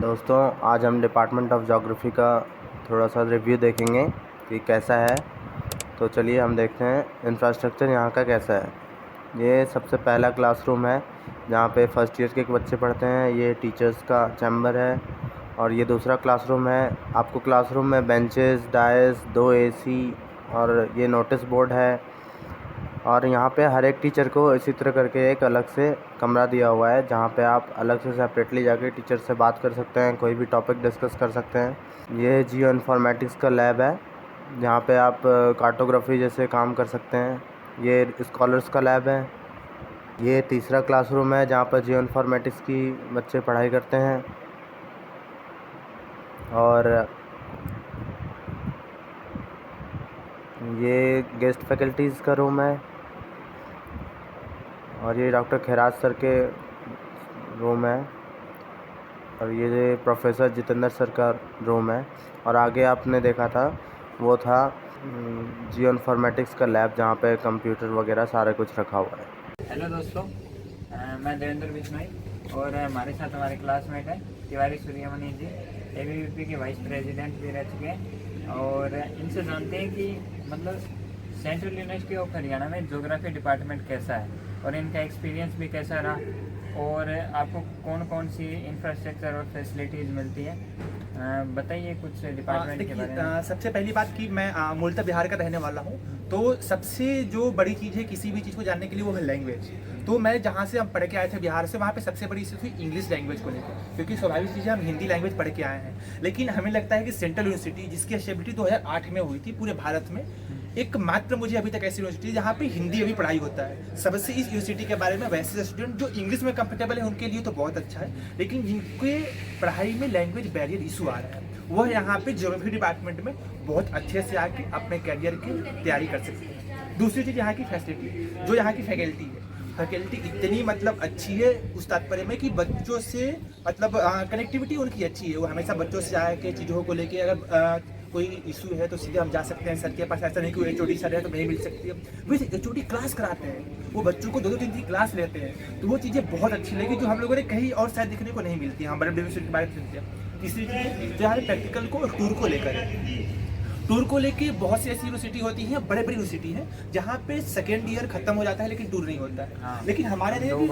दोस्तों, आज हम डिपार्टमेंट ऑफ ज्योग्राफी का थोड़ा सा रिव्यू देखेंगे कि कैसा है। तो चलिए हम देखते हैं इंफ्रास्ट्रक्चर यहाँ का कैसा है। ये सबसे पहला क्लासरूम है जहाँ पे फर्स्ट ईयर के बच्चे पढ़ते हैं। ये टीचर्स का चैम्बर है। और ये दूसरा क्लासरूम है। आपको क्लासरूम में बेंचेस, डायस, 2 AC और ये नोटिस बोर्ड है। और यहाँ पे हर एक टीचर को इसी तरह करके एक अलग से कमरा दिया हुआ है जहाँ पे आप अलग से सेपरेटली जाके टीचर से बात कर सकते हैं, कोई भी टॉपिक डिस्कस कर सकते हैं। ये जियो इन्फॉर्मेटिक्स का लैब है जहाँ पे आप कार्टोग्राफी जैसे काम कर सकते हैं। ये स्कॉलर्स का लैब है। ये तीसरा क्लासरूम है जहाँ पर जियो इन्फॉर्मेटिक्स की बच्चे पढ़ाई करते हैं। और ये गेस्ट फैकल्टीज़ का रूम है। और ये डॉक्टर खैराज सर के रूम है। और ये प्रोफेसर जितेंद्र सर का रूम है। और आगे आपने देखा था वो था जियो इन्फॉर्मेटिक्स का लैब जहाँ पे कंप्यूटर वगैरह सारा कुछ रखा हुआ है। हेलो दोस्तों, मैं देवेंद्र बिश्नोई और हमारे साथ हमारे क्लासमेट हैं तिवारी सूर्यमणि जी, ABVP के वाइस प्रेसिडेंट भी रह चुके हैं। और इनसे जानते हैं कि मतलब सेंट्रल यूनिवर्सिटी ऑफ हरियाणा में ज्योग्राफी डिपार्टमेंट कैसा है और इनका एक्सपीरियंस भी कैसा रहा और आपको कौन कौन सी इंफ्रास्ट्रक्चर और फैसिलिटीज़ मिलती है। बताइए कुछ डिपार्टमेंट के बारे में। सबसे पहली बात कि मैं मूलतः बिहार का रहने वाला हूँ, तो सबसे जो बड़ी चीज़ है किसी भी चीज़ को जानने के लिए वो है लैंग्वेज। तो मैं जहाँ से हम पढ़ के आए थे बिहार से, वहाँ पे सबसे बड़ी चीज़ थी इंग्लिश लैंग्वेज को लेकर, क्योंकि स्वाभाविक चीज़ है हम हिंदी लैंग्वेज पढ़ के आए हैं। लेकिन हमें लगता है कि सेंट्रल यूनिवर्सिटी जिसकी एस्टेब्लिटी 2008 में हुई थी पूरे भारत में, एकमात्र मुझे अभी तक ऐसी यूनिवर्सिटी जहाँ पे हिंदी अभी पढ़ाई होता है। सबसे इस यूनिवर्सिटी के बारे में वैसे स्टूडेंट जो इंग्लिश में कंफर्टेबल है उनके लिए तो बहुत अच्छा है, लेकिन जिनके पढ़ाई में लैंग्वेज बैरियर इशू आ रहा है वह यहाँ पे ज्योग्राफी डिपार्टमेंट में बहुत अच्छे से आके अपने करियर की तैयारी कर सकते हैं। दूसरी चीज़ यहाँ की फैसिलिटी, जो यहाँ की फैकल्टी है, फैकल्टी इतनी मतलब अच्छी है उस तात्पर्य में कि बच्चों से मतलब कनेक्टिविटी उनकी अच्छी है। वो हमेशा बच्चों से आके चीज़ों को लेके अगर कोई इशू है तो सीधे हम जा सकते हैं सर के पास। ऐसा नहीं कि HOD सर है तो नहीं मिल सकती है। वैसे HOD क्लास कराते हैं, वो बच्चों को 2-2 3 क्लास लेते हैं, तो वो चीज़ें बहुत अच्छी लगी जो हम लोगों ने कहीं और शायद देखने को नहीं मिलती है। हम बड़े यूनिवर्सिटी के बारे में सुनते हैं। तीसरी चीज़ जो यहाँ प्रैक्टिकल को और टूर को लेकर है। टूर को लेके बहुत सी ऐसी यूनिवर्सिटी होती है, बड़े बड़ी यूनिवर्सिटी है जहाँ पे सेकेंड ईयर खत्म हो जाता है लेकिन टूर नहीं होता है। हाँ, लेकिन हमारे लिए 2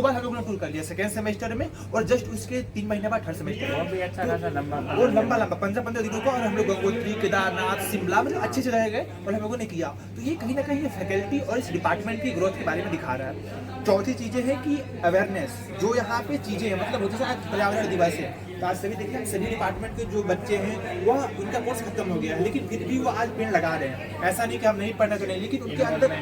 बार हम लोगों ने टूर कर लिया, सेकेंड सेमेस्टर में और जस्ट उसके 3 महीने बाद थर्ड सेमेस्टर वो भी अच्छा खासा लंबा और लंबा 15-15 दिनों का। और हम लोग गंगोत्री, केदारनाथ, शिमला मतलब अच्छे से रह गए और हम लोगों ने किया। तो ये कहीं ना कहीं ये फैकल्टी और इस डिपार्टमेंट की ग्रोथ के बारे में दिखा रहा है। चौथी चीज़ें है कि अवेयरनेस, जो यहाँ पे चीज़ें हैं मतलब जैसे आज पर्यावरण दिवस है तो आज सभी देखिए सभी डिपार्टमेंट के जो बच्चे हैं वह उनका कोर्स खत्म हो गया है, लेकिन फिर भी वो आज पेड़ लगा रहे हैं। ऐसा नहीं कि हम नहीं पढ़ना तो नहीं, लेकिन उनके अंदर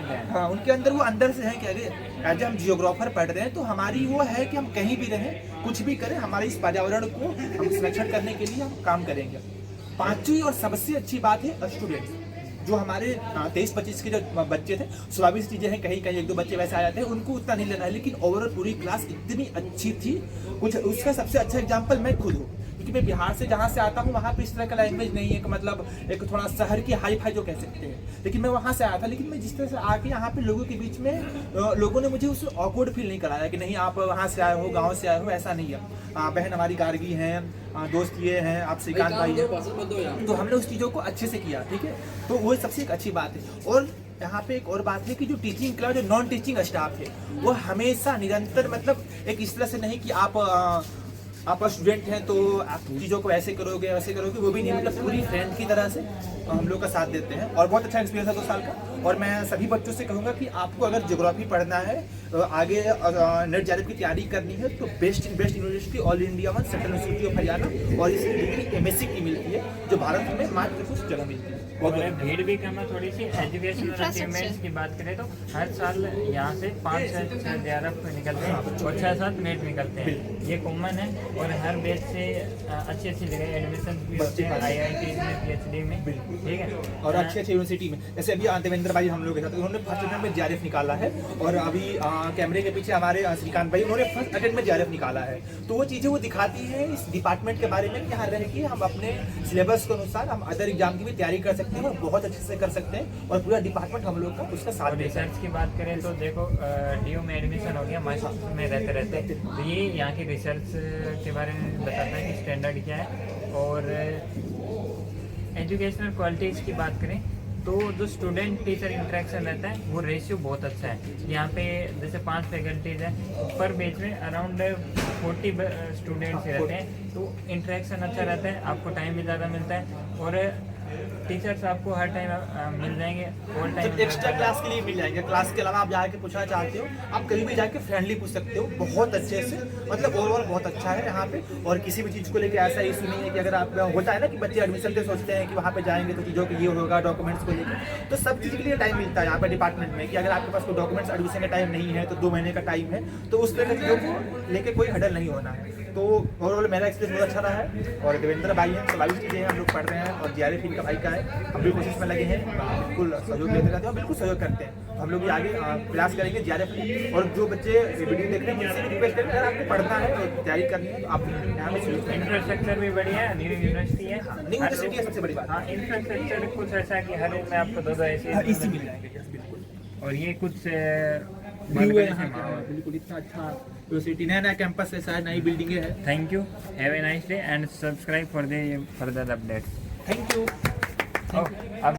उनके अंदर वो अंदर से है कि अरे एज हम जियोग्राफर पढ़ रहे हैं तो हमारी वो है कि हम कहीं भी रहें, कुछ भी करें, हमारे इस पर्यावरण को हम संरक्षण करने के लिए हम काम करेंगे। पांचवी और सबसे अच्छी बात है स्टूडेंट्स, जो हमारे 23-25 के जो बच्चे थे, स्वाभाविक चीज़ें हैं कहीं कहीं 1-2 बच्चे वैसे आ जाते हैं, उनको उतना नहीं लेना है, लेकिन ओवरऑल पूरी क्लास इतनी अच्छी थी। कुछ उसका सबसे अच्छा एग्जांपल मैं खुद हूँ, क्योंकि मैं बिहार से जहाँ से आता हूँ वहाँ पे इस तरह का लैंग्वेज नहीं है कि मतलब एक थोड़ा शहर की हाई फाई जो कह सकते हैं, लेकिन मैं वहाँ से आया था। लेकिन मैं जिस तरह से आके यहाँ पे लोगों के बीच में लोगों ने मुझे उस ऑकवर्ड फील नहीं कराया कि नहीं आप वहाँ से आए हो, गाँव से आए हो, ऐसा नहीं है। बहन हमारी गार्गी हैं, दोस्त ये हैं, आप श्रीकांत भाई हैं, तो हमने उस चीज़ों को अच्छे से किया, ठीक है। तो वो सबसे एक अच्छी बात है। और यहाँ पे एक और बात है कि जो टीचिंग क्लास, जो नॉन टीचिंग स्टाफ है, वो हमेशा निरंतर मतलब एक इस तरह से नहीं कि आप स्टूडेंट हैं तो आप चीज़ों को ऐसे करोगे वैसे करोगे, वो भी नहीं, मतलब पूरी फ्रेंड की तरह से हम लोग का साथ देते हैं। और बहुत अच्छा एक्सपीरियंस है 2 साल का। और मैं सभी बच्चों से कहूँगा कि आपको अगर ज्योग्राफी पढ़ना है, आगे नेट JARF की तैयारी करनी है, तो बेस्ट यूनिवर्सिटी ऑल इंडिया में सेंट्रल यूनिवर्सिटी ऑफ हरियाणा, और इसकी डिग्री MSc की मिलती है जो भारत में मात्र कुछ जगह मिलती है। और भीड़ भी कम है थोड़ी सी। एजुकेशनल अचीवमेंट्स की बात करें तो हर साल यहाँ से 5 से 6 JRF निकलते हैं और 6-7 नेट निकलते हैं, ये कॉमन है। और हर बेच से अच्छी जगह एडमिशन भी होते हैं, IIT में, PhD में, ठीक है। और अच्छी यूनिवर्सिटी में, जैसे अभी देवेंद्र भाई हम लोग के साथ, उन्होंने फर्स्ट अटेम्प्ट में JRF निकाला है। और अभी कैमरे के पीछे हमारे श्रीकांत भाई, उन्होंने फर्स्ट अटेम्प्ट में JRF निकाला है। तो वो चीज़ें वो दिखाती हैं इस डिपार्टमेंट के बारे में कि यहाँ रह के हम अपने सिलेबस के अनुसार हम अदर एग्जाम की भी तैयारी कर सकते हैं और बहुत अच्छे से कर सकते हैं, और पूरा डिपार्टमेंट हम लोग का उसका साथ देता है। रिसर्च की बात करें तो देखो DU में एडमिशन हो गया, मास्टर्स में रहते तो ये यहाँ की रिसर्च के बारे में बताता है कि स्टैंडर्ड क्या है। और एजुकेशनल क्वालिटीज़ की बात करें तो जो स्टूडेंट टीचर इंटरेक्शन रहता है वो रेशियो बहुत अच्छा है। यहाँ पे जैसे 5 फैकल्टीज हैं, पर बैच में अराउंड 40 स्टूडेंट्स रहते हैं, तो इंटरेक्शन अच्छा रहता है, आपको टाइम भी ज़्यादा मिलता है और टीचर्स आपको हर टाइम मिल जाएंगे। और टाइम एक्स्ट्रा क्लास के लिए मिल जाएंगे, क्लास के अलावा आप जाके पूछना चाहते हो, आप कहीं भी जाके फ्रेंडली पूछ सकते हो बहुत अच्छे से। मतलब ओवरऑल बहुत अच्छा है यहाँ पे, और किसी भी चीज़ को लेके ऐसा इशू नहीं है कि अगर आप होता है ना कि बच्चे एडमिशन पे सोचते हैं कि वहाँ पे जाएंगे तो चीज़ों के ये होगा, डॉक्यूमेंट्स को लेकर, तो सब चीज़ के लिए टाइम मिलता है यहाँ पर डिपार्टमेंट में कि अगर आपके पास कोई डॉक्यूमेंट्स एडमिशन का टाइम नहीं है तो 2 महीने का टाइम है, तो उस तरह की चीज़ों को लेके कोई हडल नहीं होना है। तो ओवरऑल मेरा एक्सपीरियंस बहुत अच्छा रहा है। और देवेंद्र भाई हैं, स्वाभाविक चीज़ें हैं, हम लोग पढ़ रहे हैं, और JRF इनका भाई का है, हम भी कोशिश में लगे हैं, बिल्कुल सहयोग लेते रहते हैं और बिल्कुल सहयोग करते हैं। हम लोग भी आगे प्रयास करेंगे JRF, और जो बच्चे वीडियो देख रहे हैं उनसे भी रिक्वेस्ट करें, अगर आपको पढ़ना है और तैयारी करनी है तो आप यहाँ पे शुरू करें। इंफ्रास्ट्रक्चर भी बढ़िया है, न्यू यूनिवर्सिटी है, न्यू यूनिवर्सिटी है सबसे बड़ी बात। हाँ इंफ्रास्ट्रक्चर कुछ ऐसा है कि हर रूम में आपको 2-2 इसी मिल ऐसे, जाएंगे, बिल्कुल। और ये कुछ व्यू है यहाँ का, बिल्कुल इतना अच्छा यूनिवर्सिटी, नया कैंपस है, सारी नई बिल्डिंगें हैं। Thank you, have a nice day and subscribe for the further updates. Thank you. अब